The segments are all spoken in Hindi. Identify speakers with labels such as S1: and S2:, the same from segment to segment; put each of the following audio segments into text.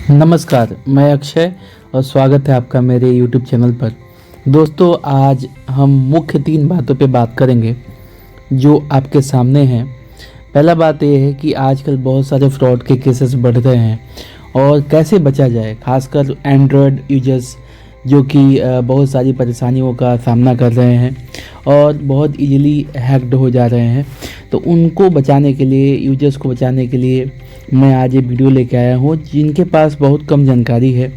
S1: नमस्कार, मैं अक्षय और स्वागत है आपका मेरे YouTube चैनल पर। दोस्तों, आज हम मुख्य 3 बातों पे बात करेंगे जो आपके सामने हैं। पहला बात यह है कि आजकल बहुत सारे फ्रॉड के केसेस बढ़ रहे हैं और कैसे बचा जाए, खासकर एंड्रॉयड यूजर्स जो कि बहुत सारी परेशानियों का सामना कर रहे हैं और बहुत इजीली हैक्ड हो जा रहे हैं। तो उनको बचाने के लिए, यूजर्स को बचाने के लिए मैं आज ये वीडियो लेके आया हूँ। जिनके पास बहुत कम जानकारी है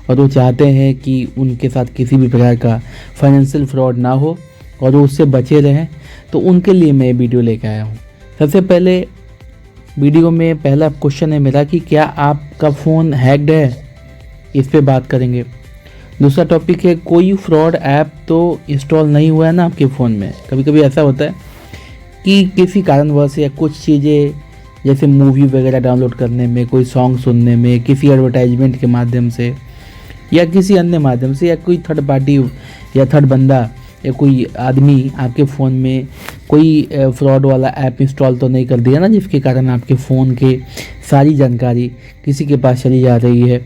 S1: और वो चाहते हैं कि उनके साथ किसी भी प्रकार का फाइनेंशियल फ्रॉड ना हो और वो उससे बचे रहें, तो उनके लिए मैं ये वीडियो लेके आया हूँ। सबसे पहले वीडियो में पहला क्वेश्चन है मेरा कि क्या आपका फ़ोन हैक्ड है, इस पे बात करेंगे। दूसरा टॉपिक है कोई फ्रॉड ऐप तो इंस्टॉल नहीं हुआ है ना आपके फ़ोन में। कभी कभी ऐसा होता है कि किसी कारणवश या कुछ चीज़ें जैसे मूवी वगैरह डाउनलोड करने में, कोई सॉन्ग सुनने में, किसी एडवर्टाइजमेंट के माध्यम से या किसी अन्य माध्यम से, या कोई थर्ड पार्टी या थर्ड बंदा या कोई आदमी आपके फ़ोन में कोई फ्रॉड वाला ऐप इंस्टॉल तो नहीं कर दिया ना, जिसके कारण आपके फ़ोन के सारी जानकारी किसी के पास चली जा रही है।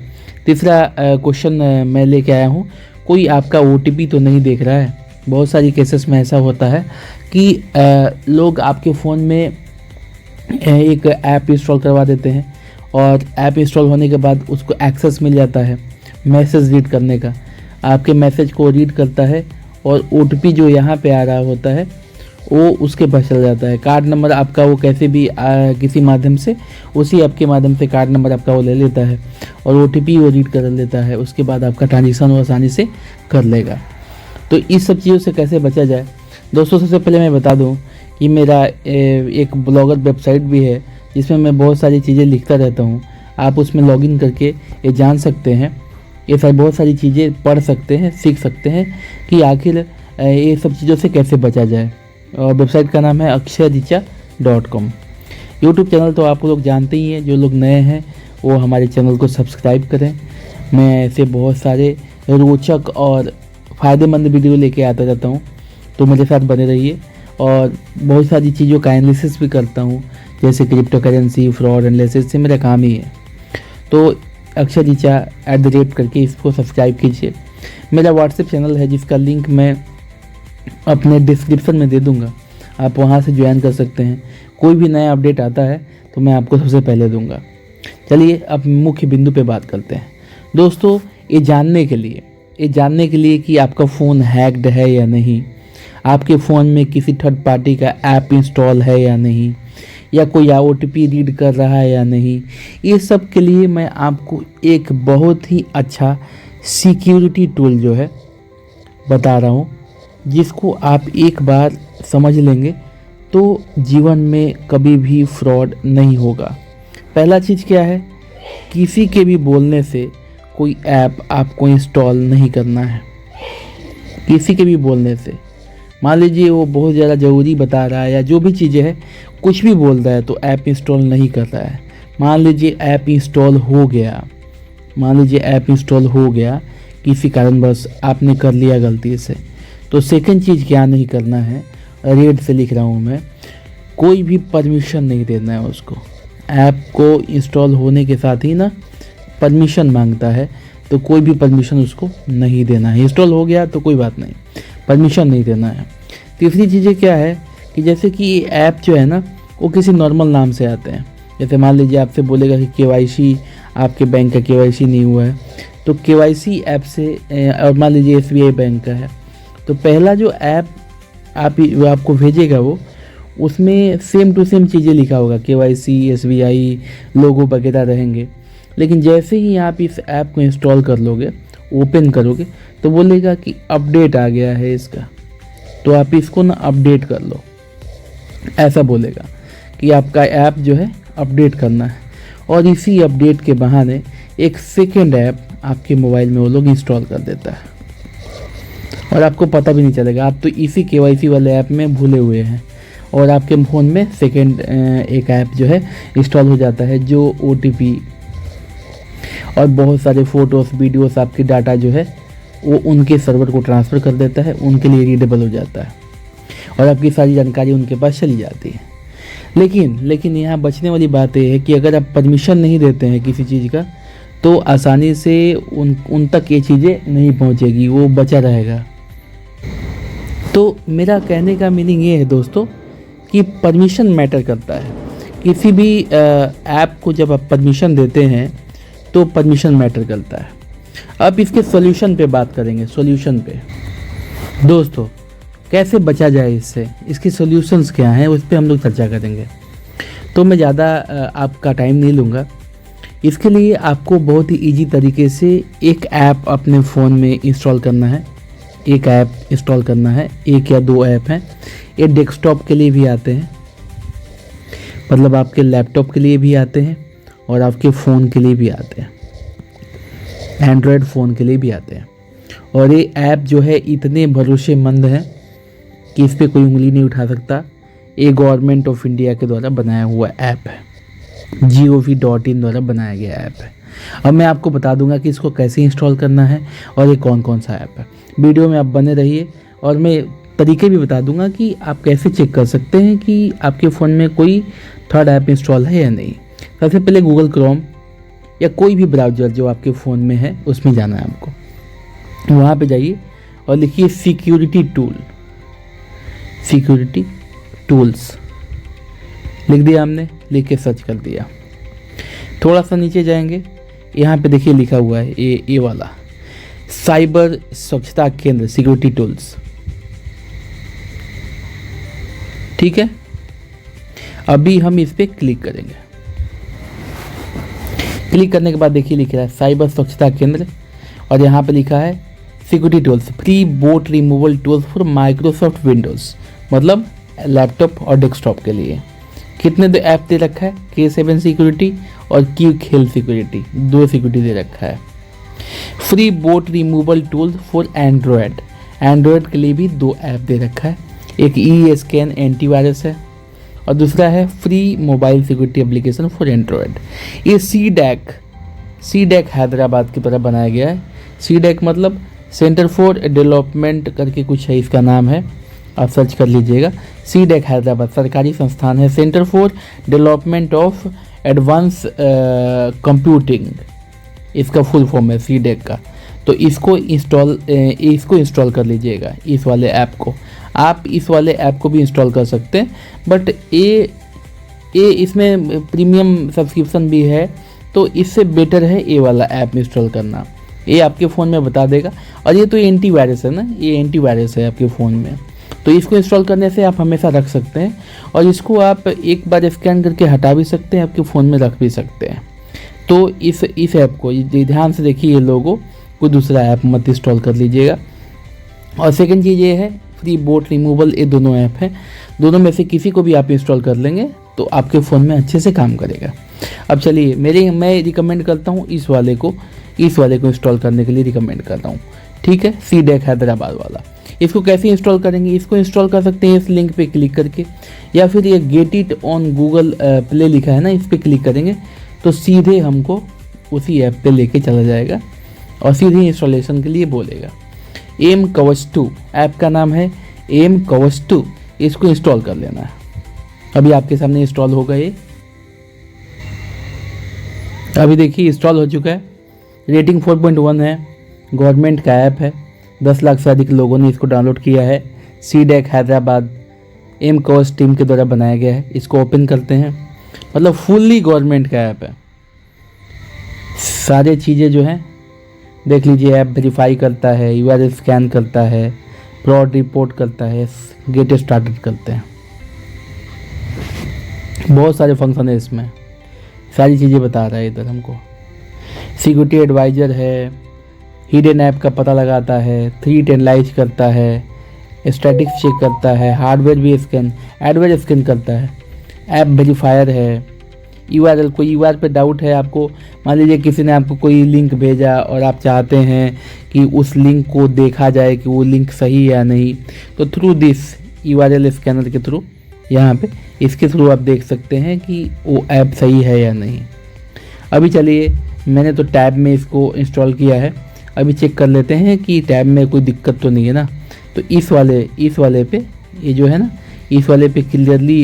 S1: तीसरा क्वेश्चन मैं लेके आया हूँ, कोई आपका OTP तो नहीं देख रहा है। बहुत सारी केसेस में ऐसा होता है कि लोग आपके फ़ोन में एक ऐप इंस्टॉल करवा देते हैं और ऐप इंस्टॉल होने के बाद उसको एक्सेस मिल जाता है मैसेज रीड करने का। आपके मैसेज को रीड करता है और OTP जो यहाँ पे आ रहा होता है वो उसके पास चल जाता है। कार्ड नंबर आपका वो कैसे भी किसी माध्यम से, उसी ऐप के माध्यम से कार्ड नंबर आपका वो ले लेता है और OTP वो रीड कर लेता है। उसके बाद आपका ट्रांजेक्शन वो आसानी से कर लेगा। तो इस सब चीज़ों से कैसे बचा जाए दोस्तों, सबसे पहले मैं बता दूं कि मेरा एक ब्लॉगर वेबसाइट भी है जिसमें मैं बहुत सारी चीज़ें लिखता रहता हूं। आप उसमें लॉगिन करके ये जान सकते हैं, ये सारी बहुत सारी चीज़ें पढ़ सकते हैं, सीख सकते हैं कि आखिर ये सब चीज़ों से कैसे बचा जाए। और वेबसाइट का नाम है akshayricha.com। यूट्यूब चैनल तो आप लोग जानते ही हैं, जो लोग नए हैं वो हमारे चैनल को सब्सक्राइब करें। मैं ऐसे बहुत सारे रोचक और फ़ायदेमंद वीडियो लेके आता रहता हूँ, तो मेरे साथ बने रहिए। और बहुत सारी चीज़ों का एनालिसिस भी करता हूँ, जैसे क्रिप्टो करेंसी, फ्रॉड एनालिसिस, से मेरा काम ही है। तो akshayricha@ करके इसको सब्सक्राइब कीजिए। मेरा व्हाट्सएप चैनल है जिसका लिंक मैं अपने डिस्क्रिप्शन में दे दूँगा, आप वहाँ से ज्वाइन कर सकते हैं। कोई भी नया अपडेट आता है तो मैं आपको सबसे पहले दूँगा। चलिए अब मुख्य बिंदु पे बात करते हैं दोस्तों। ये जानने के लिए कि आपका फ़ोन हैक्ड है या नहीं, आपके फ़ोन में किसी थर्ड पार्टी का ऐप इंस्टॉल है या नहीं, या कोई OTP रीड कर रहा है या नहीं, ये सब के लिए मैं आपको एक बहुत ही अच्छा सिक्योरिटी टूल जो है बता रहा हूँ, जिसको आप एक बार समझ लेंगे तो जीवन में कभी भी फ्रॉड नहीं होगा। पहला चीज़ क्या है, किसी के भी बोलने से कोई ऐप आपको इंस्टॉल नहीं करना है। किसी के भी बोलने से, मान लीजिए वो बहुत ज़्यादा ज़रूरी बता रहा है या जो भी चीज़ें है, कुछ भी बोल रहा है तो ऐप इंस्टॉल नहीं कर रहा है। मान लीजिए ऐप इंस्टॉल हो गया किसी कारणवश आपने कर लिया गलती से, तो सेकंड चीज़ क्या नहीं करना है, रेड से लिख रहा हूँ मैं, कोई भी परमिशन नहीं देना है उसको। ऐप को इंस्टॉल होने के साथ ही ना परमिशन मांगता है, तो कोई भी परमिशन उसको नहीं देना है। इंस्टॉल हो गया तो कोई बात नहीं, परमिशन नहीं देना है। तीसरी चीज़ें क्या है कि जैसे कि ये ऐप जो है ना वो किसी नॉर्मल नाम से आते हैं। जैसे मान लीजिए आपसे बोलेगा कि KYC, आपके बैंक का KYC नहीं हुआ है, तो KYC ऐप से, और मान लीजिए SBI बैंक का है, तो पहला जो ऐप वो आपको भेजेगा वो उसमें सेम टू सेम चीज़ें लिखा होगा, KYC, SBI, लोगो वगैरह रहेंगे। लेकिन जैसे ही आप इस ऐप को इंस्टॉल कर लोगे, ओपन करोगे, तो बोलेगा कि अपडेट आ गया है इसका, तो आप इसको ना अपडेट कर लो। ऐसा बोलेगा कि आपका ऐप जो है अपडेट करना है, और इसी अपडेट के बहाने एक सेकेंड ऐप आपके मोबाइल में वो लोग इंस्टॉल कर देता है और आपको पता भी नहीं चलेगा। आप तो इसी KYC वाले ऐप में भूले हुए हैं और आपके फ़ोन में सेकेंड एक ऐप जो है इंस्टॉल हो जाता है, जो OTP और बहुत सारे फ़ोटोज़, वीडियोस, आपकी डाटा जो है वो उनके सर्वर को ट्रांसफ़र कर देता है, उनके लिए रीडेबल हो जाता है और आपकी सारी जानकारी उनके पास चली जाती है। लेकिन यहाँ बचने वाली बात यह है कि अगर आप परमिशन नहीं देते हैं किसी चीज़ का, तो आसानी से उन तक ये चीज़ें नहीं पहुंचेगी, वो बचा रहेगा। तो मेरा कहने का मीनिंग ये है दोस्तों कि परमिशन मैटर करता है। किसी भी ऐप को जब आप परमिशन देते हैं तो परमिशन मैटर करता है। अब इसके सॉल्यूशन पे बात करेंगे। सॉल्यूशन पे दोस्तों कैसे बचा जाए इससे, इसके सॉल्यूशंस क्या हैं, उस पर हम लोग चर्चा करेंगे। तो मैं ज़्यादा आपका टाइम नहीं लूँगा। इसके लिए आपको बहुत ही इजी तरीके से एक ऐप अपने फ़ोन में इंस्टॉल करना है। एक ऐप इंस्टॉल करना है, एक या दो ऐप हैं। ये डेस्कटॉप के लिए भी आते हैं, मतलब आपके लैपटॉप के लिए भी आते हैं और आपके फ़ोन के लिए भी आते हैं, एंड्रॉयड फ़ोन के लिए भी आते हैं। और ये ऐप जो है इतने भरोसेमंद हैं कि इस पर कोई उंगली नहीं उठा सकता। ये गवर्नमेंट ऑफ इंडिया के द्वारा बनाया हुआ ऐप है, gov.in द्वारा बनाया गया ऐप है। अब मैं आपको बता दूंगा कि इसको कैसे इंस्टॉल करना है और ये कौन कौन सा ऐप है। वीडियो में आप बने रहिए और मैं तरीके भी बता दूंगा कि आप कैसे चेक कर सकते हैं कि आपके फ़ोन में कोई थर्ड ऐप इंस्टॉल है या नहीं। सबसे पहले गूगल क्रोम या कोई भी ब्राउज़र जो आपके फ़ोन में है उसमें जाना है आपको। वहाँ पे जाइए और लिखिए सिक्योरिटी टूल्स लिख दिया हमने, लिख के सर्च कर दिया। थोड़ा सा नीचे जाएंगे, यहाँ पे देखिए लिखा हुआ है ये वाला साइबर स्वच्छता केंद्र सिक्योरिटी टूल्स। ठीक है, अभी हम इस पर क्लिक करेंगे। क्लिक करने के बाद देखिए लिखा है साइबर स्वच्छता केंद्र और यहाँ पे लिखा है security tools free boat removal tools for Microsoft Windows, मतलब लैपटॉप और डेस्कटॉप के लिए। कितने दो ऐप दे रखा है, K7 सिक्योरिटी और क्यू खेल सिक्योरिटी, दो सिक्योरिटी दे रखा है। Free boat removal tools for Android के लिए भी दो ऐप दे रखा है। एक ई-स्कैन एंटीवायरस है और दूसरा है free mobile security application for Android. ये CDAC हैदराबाद की तरह बनाया गया है। CDAC मतलब सेंटर फॉर डेवलपमेंट करके कुछ है, इसका नाम है, आप सर्च कर लीजिएगा। CDAC हैदराबाद सरकारी संस्थान है, centre for development of advance computing, इसका फुल फॉर्म है CDAC का। तो इसको इंस्टॉल कर लीजिएगा, इस वाले ऐप को। आप इस वाले ऐप को भी इंस्टॉल कर सकते हैं, बट ये इसमें प्रीमियम सब्सक्रिप्शन भी है, तो इससे बेटर है ये वाला ऐप इंस्टॉल करना। ये आपके फ़ोन में बता देगा। और ये तो एंटीवायरस है ना, ये एंटीवायरस है आपके फ़ोन में, तो इसको इंस्टॉल करने से आप हमेशा रख सकते हैं और इसको आप एक बार स्कैन करके हटा भी सकते हैं, आपके फ़ोन में रख भी सकते हैं। तो इस ऐप को ध्यान से देखिए, ये लोगो कोई दूसरा ऐप मत इंस्टॉल कर लीजिएगा। और सेकंड चीज़ ये है फ्री बोट रिमूवल, ये दोनों ऐप हैं, दोनों में से किसी को भी आप इंस्टॉल कर लेंगे तो आपके फ़ोन में अच्छे से काम करेगा। अब चलिए मैं रिकमेंड करता हूँ इस वाले को इंस्टॉल करने के लिए रिकमेंड करता हूँ। ठीक है, CDAC हैदराबाद वाला। इसको कैसे इंस्टॉल करेंगे, इसको इंस्टॉल कर सकते हैं इस लिंक पे क्लिक करके, या फिर ये get it on Google play लिखा है ना, इस पर क्लिक करेंगे तो सीधे हमको उसी ऐप पे लेके चला जाएगा और सीधे इंस्टॉलेशन के लिए बोलेगा। एम कवच 2 ऐप का नाम है, एम कवच 2, इसको इंस्टॉल कर लेना है। अभी आपके सामने इंस्टॉल होगा ये, अभी देखिए इंस्टॉल हो चुका है। रेटिंग 4.1 है, गवर्नमेंट का ऐप है, 10 लाख से अधिक लोगों ने इसको डाउनलोड किया है। CDAC हैदराबाद एम कवच टीम के द्वारा बनाया गया है। इसको ओपन करते हैं, मतलब फुल्ली गवर्नमेंट का ऐप है। सारे चीज़ें जो हैं देख लीजिए, ऐप वेरीफाई करता है, URL स्कैन करता है, फ्रॉड रिपोर्ट करता है, गेट स्टार्टेड करते हैं। बहुत सारे फंक्शन है इसमें, सारी चीज़ें बता रहा है इधर हमको। सिक्योरिटी एडवाइज़र है, हिडन ऐप का पता लगाता है, थ्रेट एनालाइज करता है, स्टैटिक्स चेक करता है, हार्डवेयर भी एडवेयर स्कैन करता है, ऐप वेरीफायर है, URL कोई URL पे डाउट है आपको, मान लीजिए किसी ने आपको कोई लिंक भेजा और आप चाहते हैं कि उस लिंक को देखा जाए कि वो लिंक सही है या नहीं, तो थ्रू दिस URL स्कैनर के थ्रू यहाँ पे इसके थ्रू आप देख सकते हैं कि वो ऐप सही है या नहीं। अभी चलिए, मैंने तो टैब में इसको इंस्टॉल किया है, अभी चेक कर लेते हैं कि टैब में कोई दिक्कत तो नहीं है ना। तो इस वाले पे ये जो है ना, इस वाले पे क्लियरली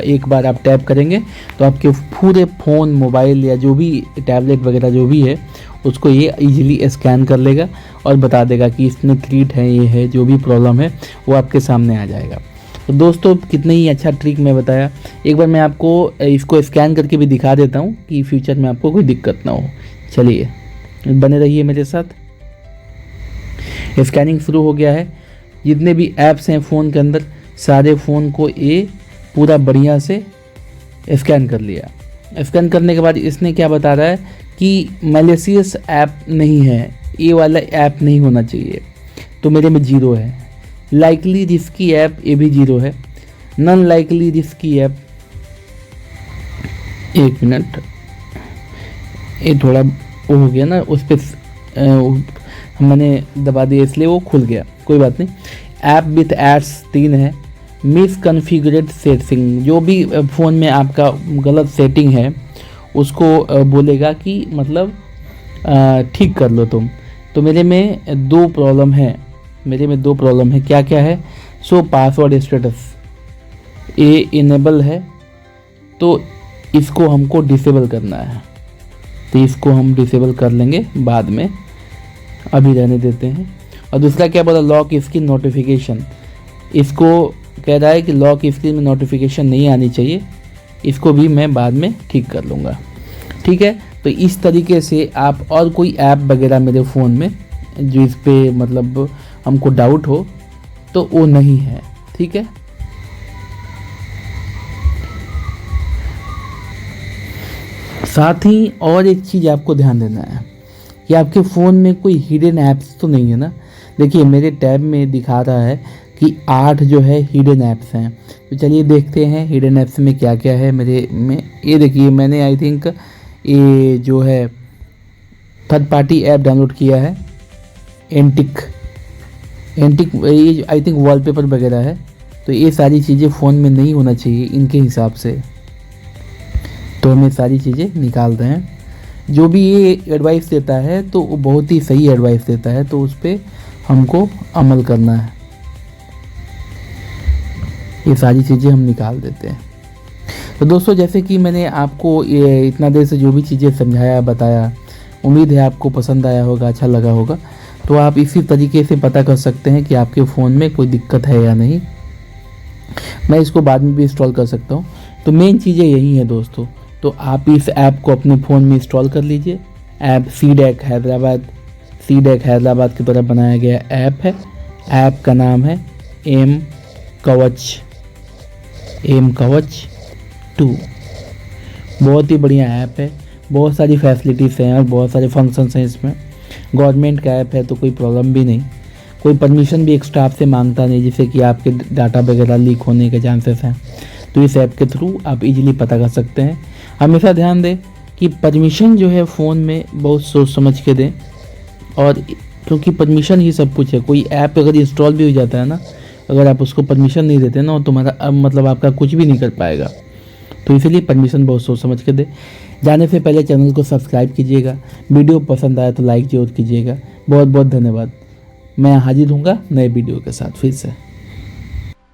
S1: एक बार आप टैप करेंगे तो आपके पूरे फ़ोन, मोबाइल या जो भी टैबलेट वगैरह जो भी है उसको ये इजीली स्कैन कर लेगा और बता देगा कि इसमें थ्रीट है, ये है, जो भी प्रॉब्लम है वो आपके सामने आ जाएगा। तो दोस्तों कितनी ही अच्छा ट्रिक मैं बताया। एक बार मैं आपको इसको स्कैन करके भी दिखा देता हूँ कि फ्यूचर में आपको कोई दिक्कत ना हो। चलिए बने रहिए मेरे साथ। स्कैनिंग शुरू हो गया है। जितने भी ऐप्स हैं फ़ोन के अंदर सारे फ़ोन को ये पूरा बढ़िया से स्कैन कर लिया। स्कैन करने के बाद इसने क्या बता रहा है कि मैलिशियस ऐप नहीं है, ये वाला ऐप नहीं होना चाहिए, तो मेरे में 0 है। लाइकली रिस्की ऐप, ये भी 0 है। Non likely risky app, 1 minute, ये थोड़ा वो हो गया ना, उस पर मैंने दबा दिया इसलिए वो खुल गया, कोई बात नहीं। ऐप विथ एड्स 3 है। मिसकॉन्फ़िगरेड सेटिंग, जो भी फ़ोन में आपका गलत सेटिंग है उसको बोलेगा कि मतलब ठीक कर लो तुम। तो मेरे में 2 प्रॉब्लम है, क्या क्या है? सो पासवर्ड स्टेटस ये इनेबल है, तो इसको हमको डिसेबल करना है, तो इसको हम डिसेबल कर लेंगे बाद में, अभी रहने देते हैं। और दूसरा क्या बोला? लॉक स्क्रीन नोटिफिकेशन, इसको कह रहा है कि लॉक स्क्रीन में नोटिफिकेशन नहीं आनी चाहिए, इसको भी मैं बाद में ठीक कर लूँगा। ठीक है, तो इस तरीके से आप और कोई ऐप वगैरह मेरे फ़ोन में जो इस पे मतलब हमको डाउट हो तो वो नहीं है। ठीक है, साथ ही और एक चीज़ आपको ध्यान देना है कि आपके फ़ोन में कोई हिडन ऐप्स तो नहीं है ना। देखिए मेरे टैब में दिखा रहा है कि 8 जो है हिडन ऐप्स हैं। तो चलिए देखते हैं हिडन ऐप्स में क्या क्या है मेरे में। ये देखिए मैंने आई थिंक ये जो है थर्ड पार्टी ऐप डाउनलोड किया है, एंटिक, ये आई थिंक वॉलपेपर वगैरह है। तो ये सारी चीज़ें फ़ोन में नहीं होना चाहिए इनके हिसाब से, तो हमें सारी चीज़ें निकाल रहे हैं। जो भी ये एडवाइस देता है तो वो बहुत ही सही एडवाइस देता है, तो उस पर हमको अमल करना है। ये सारी चीज़ें हम निकाल देते हैं। तो दोस्तों जैसे कि मैंने आपको ये इतना देर से जो भी चीज़ें समझाया, बताया, उम्मीद है आपको पसंद आया होगा, अच्छा लगा होगा। तो आप इसी तरीके से पता कर सकते हैं कि आपके फ़ोन में कोई दिक्कत है या नहीं। मैं इसको बाद में भी इंस्टॉल कर सकता हूँ। तो मेन चीज़ें यही हैं दोस्तों। तो आप इस ऐप को अपने फ़ोन में इंस्टॉल कर लीजिए। ऐप सीडैक हैदराबाद की तरफ बनाया गया ऐप है। ऐप का नाम है एम कवच 2। बहुत ही बढ़िया ऐप है, बहुत सारी फैसिलिटीज़ हैं और बहुत सारे फंक्शंस हैं इसमें। गवर्नमेंट का ऐप है तो कोई प्रॉब्लम भी नहीं, कोई परमिशन भी एक्स्ट्रा आपसे मांगता नहीं जिससे कि आपके डाटा वगैरह लीक होने के चांसेस हैं। तो इस ऐप के थ्रू आप इजीली पता कर सकते हैं। हमेशा ध्यान दें कि परमिशन जो है फ़ोन में बहुत सोच समझ के दें, और क्योंकि परमिशन ही सब कुछ है। कोई ऐप अगर इंस्टॉल भी हो जाता है ना, अगर आप उसको परमिशन नहीं देते ना, तो तुम्हारा मतलब आपका कुछ भी नहीं कर पाएगा। तो इसलिए परमिशन बहुत सोच समझ के दें। जाने से पहले चैनल को सब्सक्राइब कीजिएगा। वीडियो पसंद आया तो लाइक जरूर कीजिएगा। बहुत बहुत धन्यवाद। मैं हाजिर हूँगा नए वीडियो के साथ फिर से।